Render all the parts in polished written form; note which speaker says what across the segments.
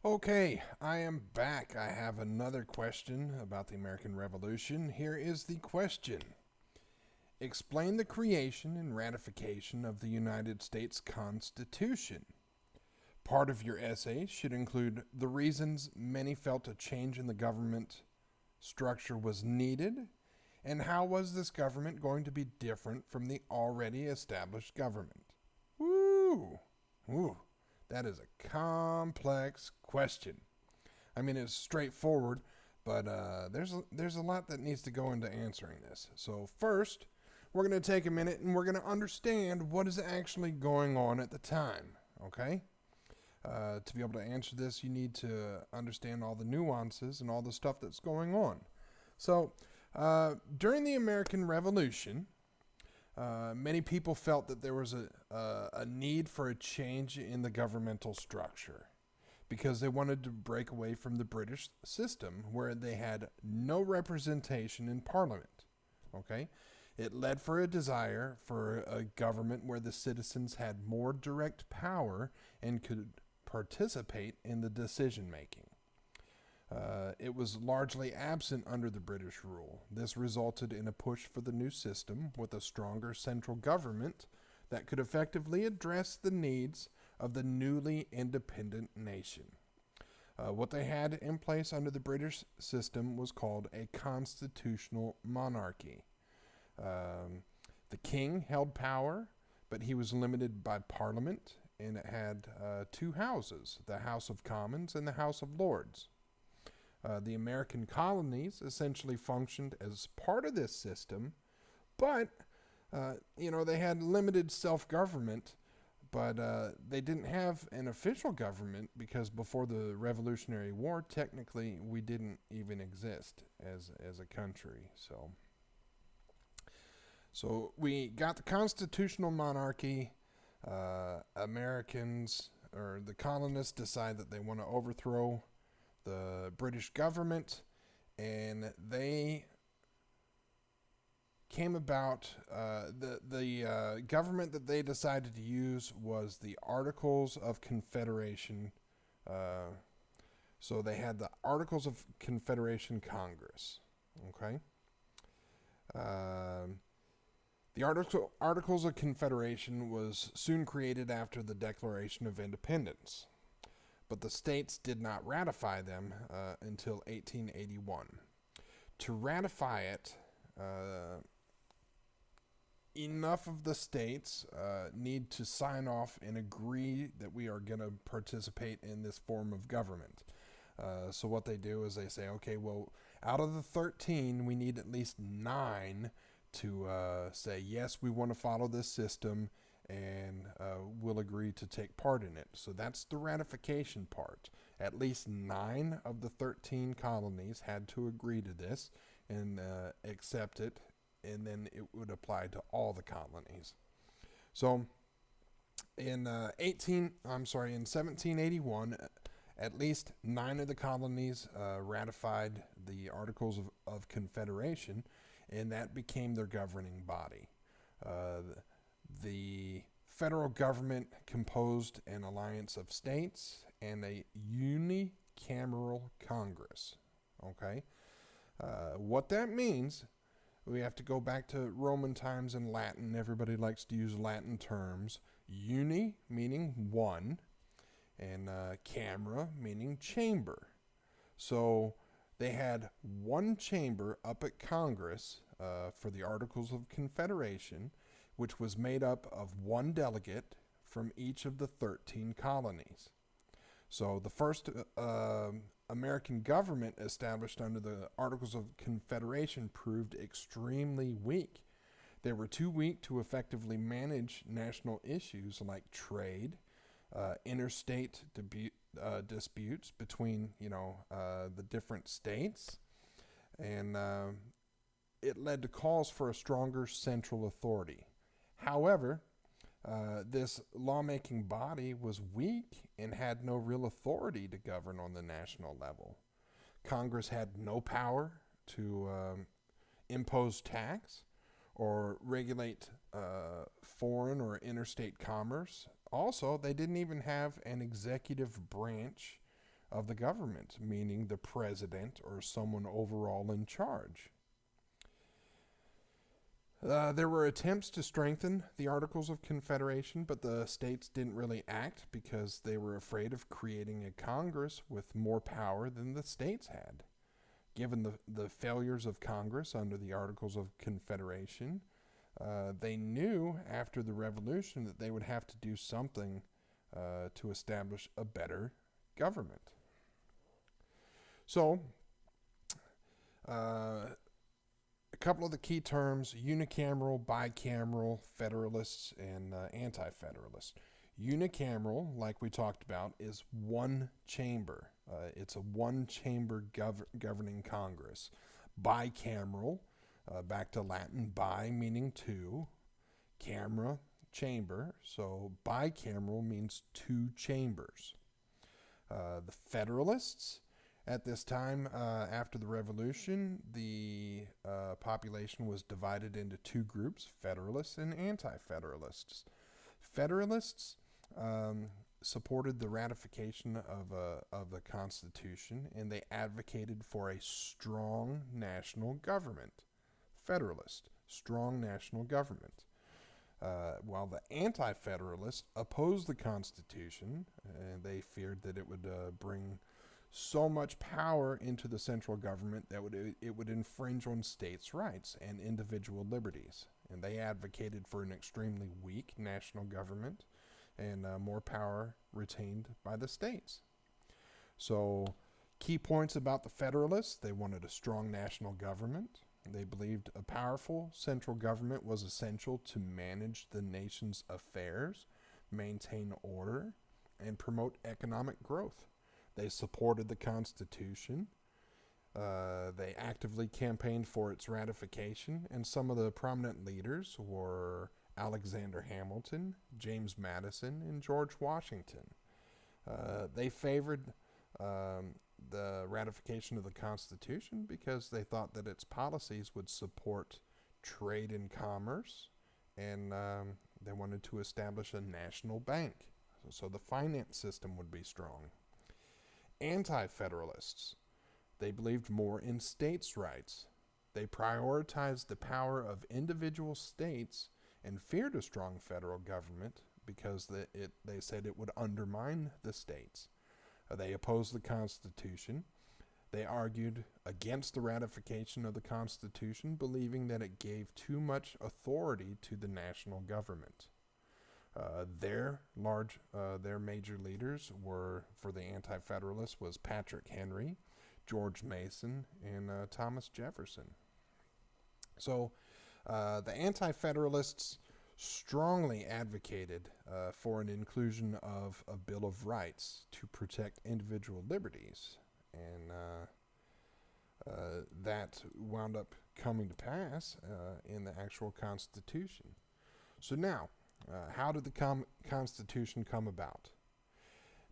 Speaker 1: Okay, I am back. I have another question about the American Revolution. Here is the question. Explain the creation and ratification of the United States Constitution. Part of your essay should include the reasons many felt a change in the government structure was needed, and how was this government going to be different from the already established government. Woo! Woo! That is a complex question. I mean, it's straightforward, but there's a lot that needs to go into answering this. So first, we're going to take a minute and we're going to understand what is actually going on at the time. Okay. To be able to answer this, you need to understand all the nuances and all the stuff that's going on. So, during the American Revolution, many people felt that there was a need for a change in the governmental structure because they wanted to break away from the British system where they had no representation in Parliament. Okay? It led for a desire for a government where the citizens had more direct power and could participate in the decision making. It was largely absent under the British rule. This resulted in a push for the new system with a stronger central government that could effectively address the needs of the newly independent nation. What they had in place under the British system was called a constitutional monarchy. Um, the king held power, but he was limited by Parliament, and it had two houses, the House of Commons and the House of Lords. The American colonies essentially functioned as part of this system, but they had limited self-government, but they didn't have an official government because before the Revolutionary War, technically, we didn't even exist as a country. So we got the constitutional monarchy. Americans or the colonists decide that they want to overthrow the British government, and they came about. The government that they decided to use was the Articles of Confederation. So they had the Articles of Confederation Congress. Okay. Um the Articles of Confederation was soon created after the Declaration of Independence, but the states did not ratify them until 1881. To ratify it, enough of the states need to sign off and agree that we are going to participate in this form of government. So what they do is they say, okay, well, out of the 13, we need at least 9 to say, yes, we want to follow this system and we'll agree to take part in it. So that's the ratification part. At least 9 of the 13 colonies had to agree to this and accept it, and then it would apply to all the colonies. So in 1781, at least 9 of the colonies ratified the Articles of Confederation, and that became their governing body. The federal government composed an alliance of states and a unicameral Congress. Okay, what that means, we have to go back to Roman times and Latin. Everybody likes to use Latin terms. Uni meaning one, and camera meaning chamber. So they had one chamber up at Congress for the Articles of Confederation, which was made up of one delegate from each of the 13 colonies. So the first American government established under the Articles of Confederation proved extremely weak. They were too weak to effectively manage national issues like trade, interstate disputes between the different states, and it led to calls for a stronger central authority. However, this lawmaking body was weak and had no real authority to govern on the national level. Congress had no power to impose tax or regulate foreign or interstate commerce. Also, they didn't even have an executive branch of the government, meaning the president or someone overall in charge. There were attempts to strengthen the Articles of Confederation, but the states didn't really act because they were afraid of creating a Congress with more power than the states had. Given the failures of Congress under the Articles of Confederation, they knew after the Revolution that they would have to do something to establish a better government. So, a couple of the key terms: unicameral, bicameral, federalists, and anti-federalists. Unicameral, like we talked about, is one chamber. It's a one-chamber governing Congress. Bicameral, back to Latin, bi meaning two, camera, chamber. So bicameral means two chambers. The Federalists, at this time, after the Revolution, the population was divided into two groups: Federalists and Anti-Federalists. Federalists supported the ratification of the Constitution, and they advocated for a strong national government. Federalist, strong national government. While the Anti-Federalists opposed the Constitution, and they feared that it would bring so much power into the central government that it would infringe on states' rights and individual liberties. And they advocated for an extremely weak national government and more power retained by the states. So, key points about the Federalists: they wanted a strong national government. They believed a powerful central government was essential to manage the nation's affairs, maintain order, and promote economic growth. They supported the Constitution. They actively campaigned for its ratification, and some of the prominent leaders were Alexander Hamilton, James Madison, and George Washington. They favored the ratification of the Constitution because they thought that its policies would support trade and commerce, and they wanted to establish a national bank, so the finance system would be strong. Anti-Federalists, they believed more in states' rights. They prioritized the power of individual states and feared a strong federal government because they said it would undermine the states. They opposed the Constitution. They argued against the ratification of the Constitution, believing that it gave too much authority to the national government. Their major leaders were, for the Anti-Federalists, was Patrick Henry, George Mason, and Thomas Jefferson. So the Anti-Federalists strongly advocated for an inclusion of a Bill of Rights to protect individual liberties, and that wound up coming to pass in the actual Constitution. So now, how did the Constitution come about?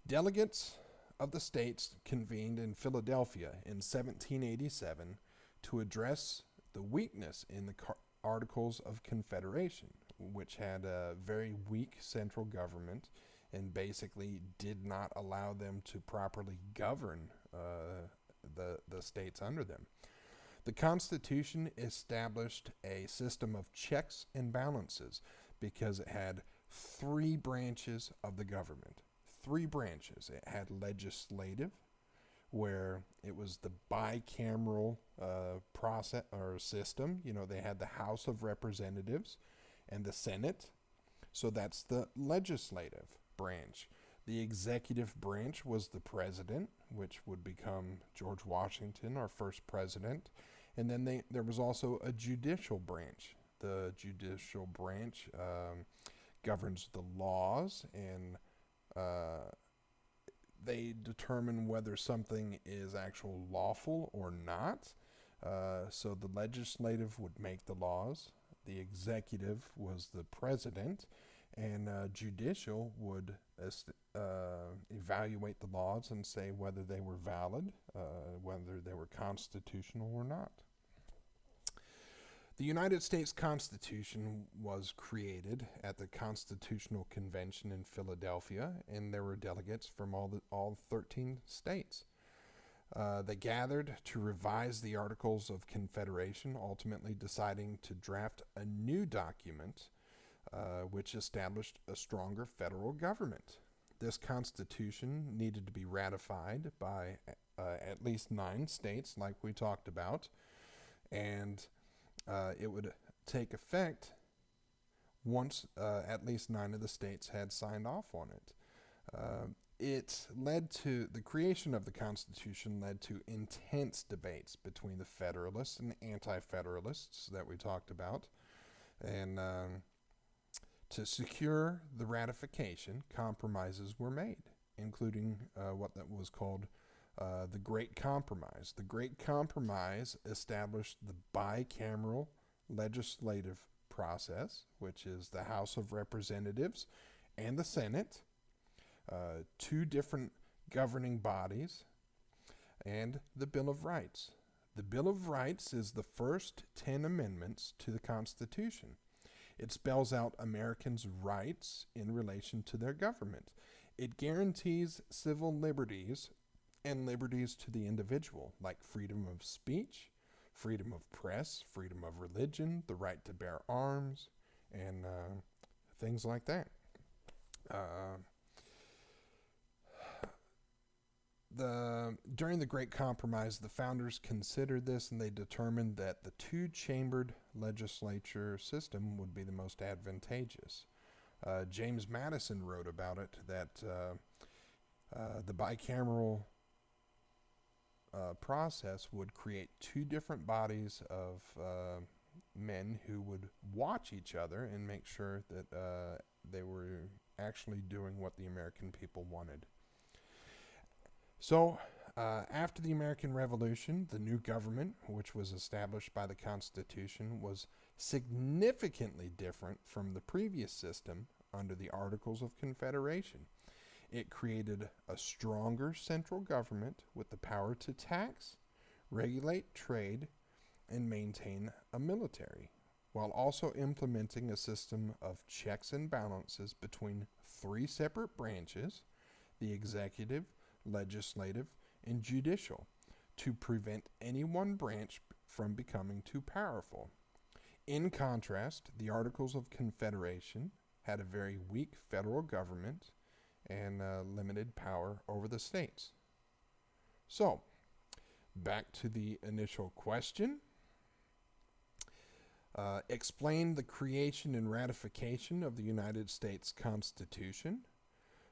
Speaker 1: Delegates of the states convened in Philadelphia in 1787 to address the weakness in the Articles of Confederation, which had a very weak central government and basically did not allow them to properly govern the states under them. The Constitution established a system of checks and balances because it had three branches of the government. Three branches. It had legislative, where it was the bicameral process or system. You know, they had the House of Representatives and the Senate. So that's the legislative branch. The executive branch was the president, which would become George Washington, our first president. And then there was also a judicial branch. The judicial branch governs the laws, and they determine whether something is actually lawful or not. So the legislative would make the laws, the executive was the president, and judicial would evaluate the laws and say whether they were valid, whether they were constitutional or not. The United States Constitution was created at the Constitutional Convention in Philadelphia, and there were delegates from all 13 states. They gathered to revise the Articles of Confederation, ultimately deciding to draft a new document which established a stronger federal government. This Constitution needed to be ratified by at least 9 states, like we talked about, and it would take effect once at least 9 of the states had signed off on it. It led to the creation of the Constitution led to intense debates between the Federalists and Anti-Federalists that we talked about, and to secure the ratification, compromises were made, including what that was called the Great Compromise. The Great Compromise established the bicameral legislative process, which is the House of Representatives and the Senate, 2 different governing bodies, and the Bill of Rights. The Bill of Rights is the first 10 amendments to the Constitution. It spells out Americans' rights in relation to their government. It guarantees civil liberties and liberties to the individual, like freedom of speech, freedom of press, freedom of religion, the right to bear arms, and things like that. During the Great Compromise, the founders considered this, and they determined that the 2-chambered legislature system would be the most advantageous. James Madison wrote about it that the bicameral process would create 2 different bodies of men who would watch each other and make sure that they were actually doing what the American people wanted. So, after the American Revolution, the new government, which was established by the Constitution, was significantly different from the previous system under the Articles of Confederation. It created a stronger central government with the power to tax, regulate trade, and maintain a military, while also implementing a system of checks and balances between 3 separate branches, the executive, legislative, and judicial, to prevent any one branch from becoming too powerful. In contrast, the Articles of Confederation had a very weak federal government and limited power over the states. So, back to the initial question. Explain the creation and ratification of the United States Constitution.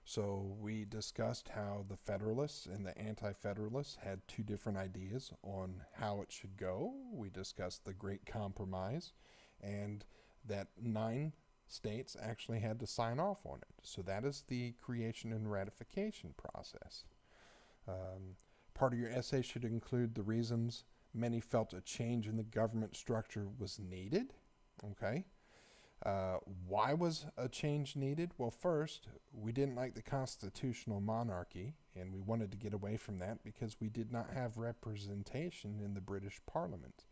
Speaker 1: So we discussed how the Federalists and the Anti-Federalists had 2 different ideas on how it should go. We discussed the Great Compromise, and that 9 states actually had to sign off on it. So that is the creation and ratification process. Part of your essay should include the reasons many felt a change in the government structure was needed. Okay. Why was a change needed? Well, first, we didn't like the constitutional monarchy, and we wanted to get away from that because we did not have representation in the British Parliament.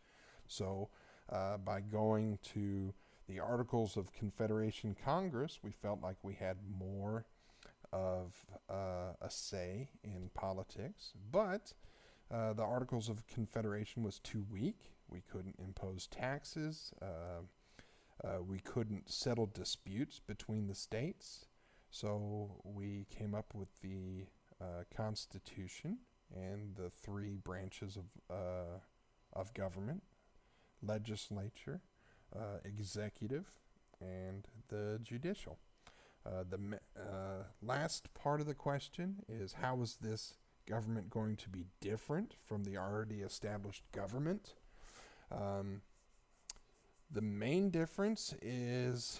Speaker 1: So, by going to the Articles of Confederation Congress, we felt like we had more of a say in politics, but the Articles of Confederation was too weak. We couldn't impose taxes. We couldn't settle disputes between the states, so we came up with the Constitution and the 3 branches of government: legislature, executive, and the judicial. The last part of the question is, how is this government going to be different from the already established government? The main difference is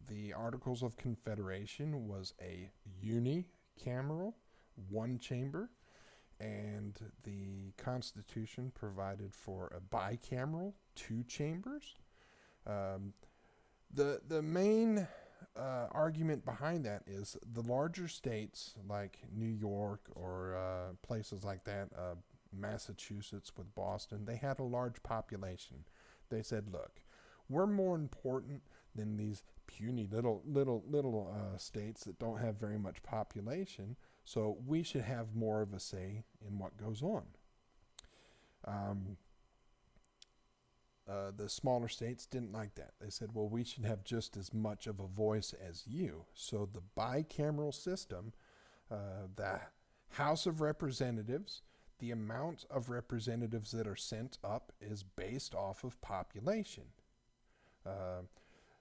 Speaker 1: the Articles of Confederation was a unicameral, 1 chamber, and the Constitution provided for a bicameral, 2 chambers. The main argument behind that is the larger states like New York or places like that, Massachusetts with Boston, they had a large population. They said, look, We're more important than these puny little states that don't have very much population. So we should have more of a say in what goes on. Um, the smaller states didn't like that. They said, well, we should have just as much of a voice as you. So the bicameral system, the House of Representatives, the amount of representatives that are sent up is based off of population.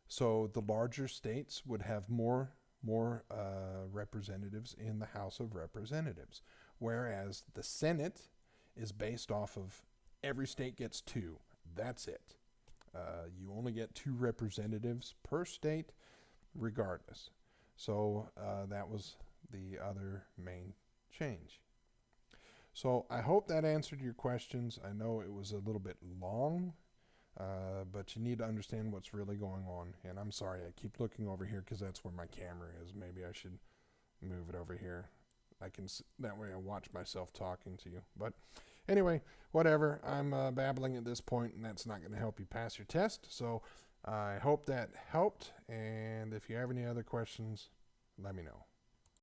Speaker 1: So the larger states would have more representatives in the House of Representatives, whereas the Senate is based off of every state gets two. That's it. You only get two representatives per state, regardless. So that was the other main change. So I hope that answered your questions. I know it was a little bit long, but you need to understand what's really going on. And I'm sorry, I keep looking over here because that's where my camera is. Maybe I should move it over here. That way I watch myself talking to you. But anyway, whatever. I'm babbling at this point, and that's not going to help you pass your test. So I hope that helped. And if you have any other questions, let me know.